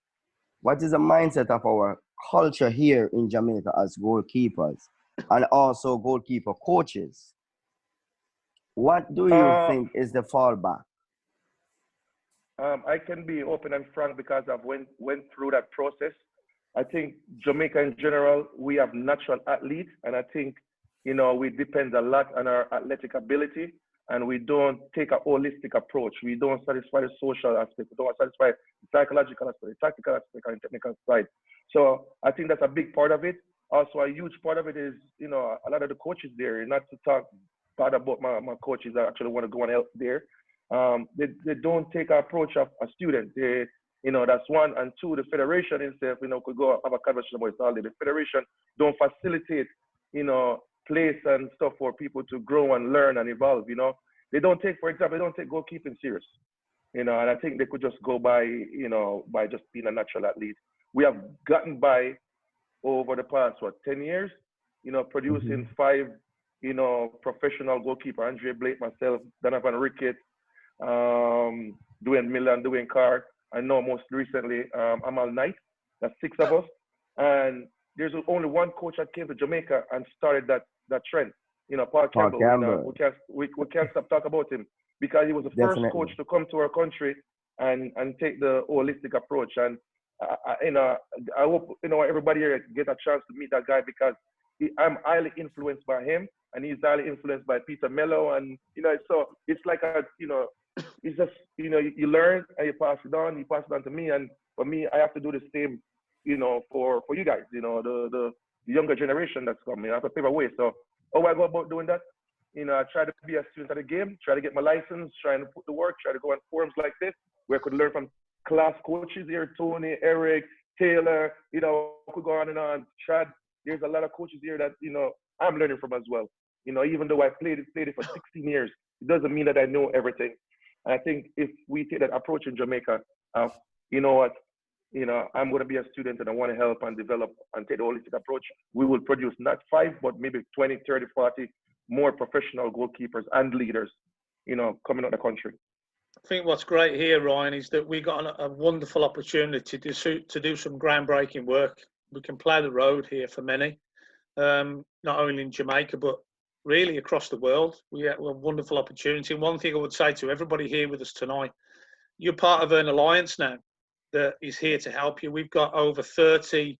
What is the mindset of our culture here in Jamaica as goalkeepers and also goalkeeper coaches? What do you think is the fallback? I can be open and frank because I've went through that process. I think Jamaica in general, we have natural athletes, and I think, we depend a lot on our athletic ability, and we don't take a holistic approach. We don't satisfy the social aspect. We don't satisfy the psychological aspect, the tactical aspect, and the technical side. So I think that's a big part of it. Also, a huge part of it is, a lot of the coaches there, not to talk bad about my coaches, I actually want to go and help there. They don't take an approach of a student. They, that's one. And two, the federation itself, could go have a conversation about it all day. The federation don't facilitate, place and stuff for people to grow and learn and evolve. They don't take, for example, they don't take goalkeeping serious. And I think they could just go by, by just being a natural athlete. We have gotten by over the past 10 years, producing 5, professional goalkeeper, Andre Blake, myself, Donovan Rickett, Dwayne Miller, and Dwayne Carr. I know most recently Amal Knight. That's 6 of us. And there's only one coach that came to Jamaica and started that trend. Paul Campbell. We can't stop talking about him because he was the first coach to come to our country and take the holistic approach. And I hope everybody here get a chance to meet that guy because I'm highly influenced by him, and he's highly influenced by Peter Mello, and so it's like it's just you learn and you pass it on. You pass it on to me, and for me, I have to do the same, for you guys, the younger generation that's coming. I have to pave a way. So how I go about doing that? I try to be a student of the game, try to get my license, trying to put the work, try to go on forums like this where I could learn from class coaches here, Tony, Eric, Taylor, could go on and on. Chad, there's a lot of coaches here that, I'm learning from as well. Even though I played it for 16 years, it doesn't mean that I know everything. And I think if we take that approach in Jamaica, you know what, I'm going to be a student and I want to help and develop and take the holistic approach. We will produce not 5, but maybe 20, 30, 40 more professional goalkeepers and leaders, coming out of the country. I think what's great here, Ryan, is that we got a wonderful opportunity to do some groundbreaking work. We can plough the road here for many, not only in Jamaica, but really across the world. We have a wonderful opportunity. And one thing I would say to everybody here with us tonight, you're part of an alliance now that is here to help you. We've got over 30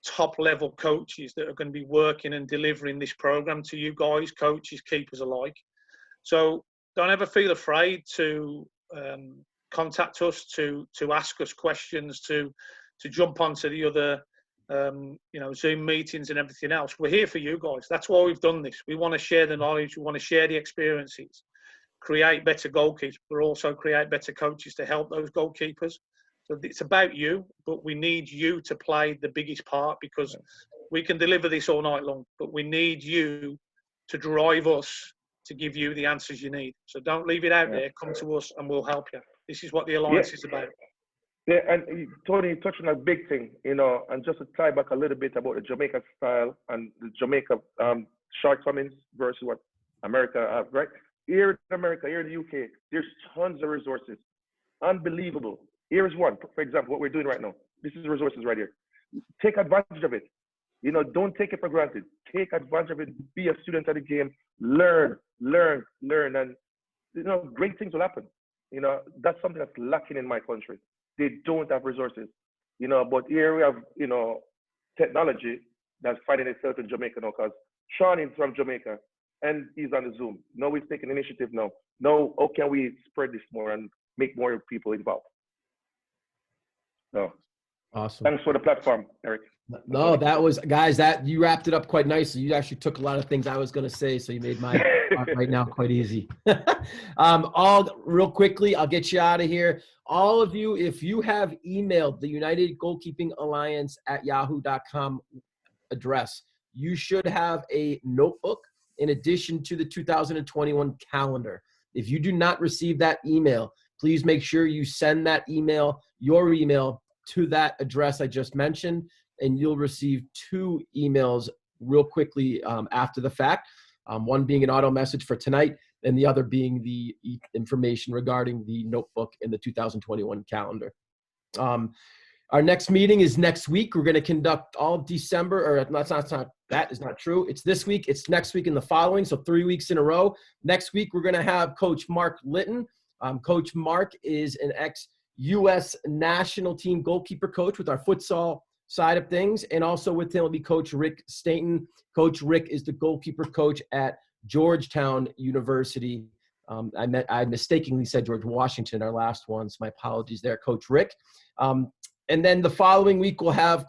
top-level coaches that are going to be working and delivering this program to you guys, coaches, keepers alike. So don't ever feel afraid to contact us, to ask us questions, to jump onto the other Zoom meetings and everything else. We're here for you guys. That's why we've done this. We want to share the knowledge. We want to share the experiences, create better goalkeepers, but also create better coaches to help those goalkeepers. So it's about you, but we need you to play the biggest part because we can deliver this all night long, but we need you to drive us to give you the answers you need. So don't leave it out there. Come to us and we'll help you. This is what the Alliance is about. Yeah, and Tony touched on a big thing, and just to tie back a little bit about the Jamaica style and the Jamaica shortcomings versus what America have, right? Here in America, here in the UK, there's tons of resources. Unbelievable. Here's one, for example, what we're doing right now. This is resources right here. Take advantage of it. Don't take it for granted. Take advantage of it. Be a student of the game. Learn, and great things will happen. That's something that's lacking in my country. They don't have resources. But here we have, technology that's finding itself in Jamaica now because Sean is from Jamaica. and he's on the Zoom. No, he's taking initiative now. No, how can we spread this more and make more people involved? No. Awesome. Thanks for the platform, Eric. No, that was, guys, that you wrapped it up quite nicely. You actually took a lot of things I was going to say, so you made my part right now quite easy. All real quickly, I'll get you out of here. All of you, if you have emailed the United Goalkeeping Alliance at yahoo.com address, you should have a notebook in addition to the 2021 calendar. If you do not receive that email, please make sure you send that email, your email, to that address I just mentioned, and you'll receive 2 emails real quickly after the fact. One being an auto message for tonight, and the other being the information regarding the notebook and the 2021 calendar. Our next meeting is next week. We're going to conduct all December, or that is not true. It's this week, it's next week, and the following, so 3 weeks in a row. Next week, we're going to have Coach Mark Litton. Coach Mark is an ex-U.S. national team goalkeeper coach with our futsal side of things, and also with him will be Coach Rick Stainton. Coach Rick is the goalkeeper coach at Georgetown University. I mistakenly said George Washington, our last one, so my apologies there, Coach Rick. And then the following week, we'll have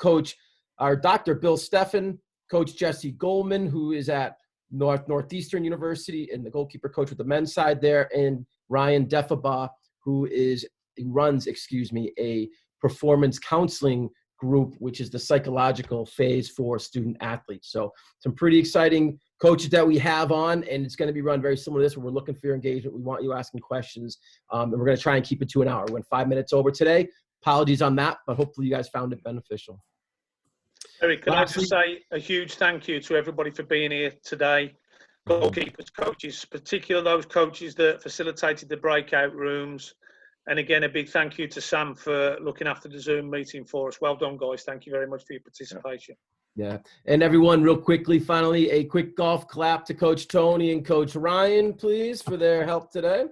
our Dr. Bill Steffen, Coach Jesse Goldman, who is at Northeastern University and the goalkeeper coach with the men's side there, and Ryan Defaba, who runs a performance counseling group, which is the psychological phase for student athletes. So some pretty exciting coaches that we have on, and it's going to be run very similar to this, where we're looking for your engagement. We want you asking questions, and we're going to try and keep it to an hour. We went 5 minutes over today. Apologies on that, but hopefully you guys found it beneficial. Eric, can I just say a huge thank you to everybody for being here today. Goalkeepers, coaches, particularly those coaches that facilitated the breakout rooms. And again, a big thank you to Sam for looking after the Zoom meeting for us. Well done, guys. Thank you very much for your participation. Yeah. And everyone, real quickly, finally, a quick golf clap to Coach Tony and Coach Ryan, please, for their help today.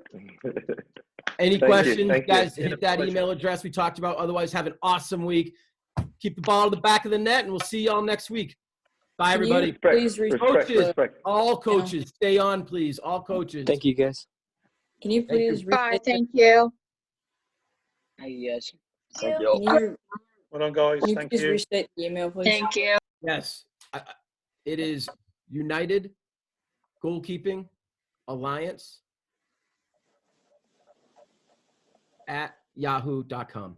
Any questions, guys, hit that email address we talked about. Otherwise, have an awesome week. Keep the ball to the back of the net, and we'll see y'all next week. Bye, everybody. Coaches, all coaches, stay on, please. All coaches. Thank you, guys. Can you please Bye. Thank you. Yes. Thank you. Well done, guys. Can you Thank please you. restate the email, please? Thank you. Yes. It is United Goalkeeping Alliance at yahoo.com.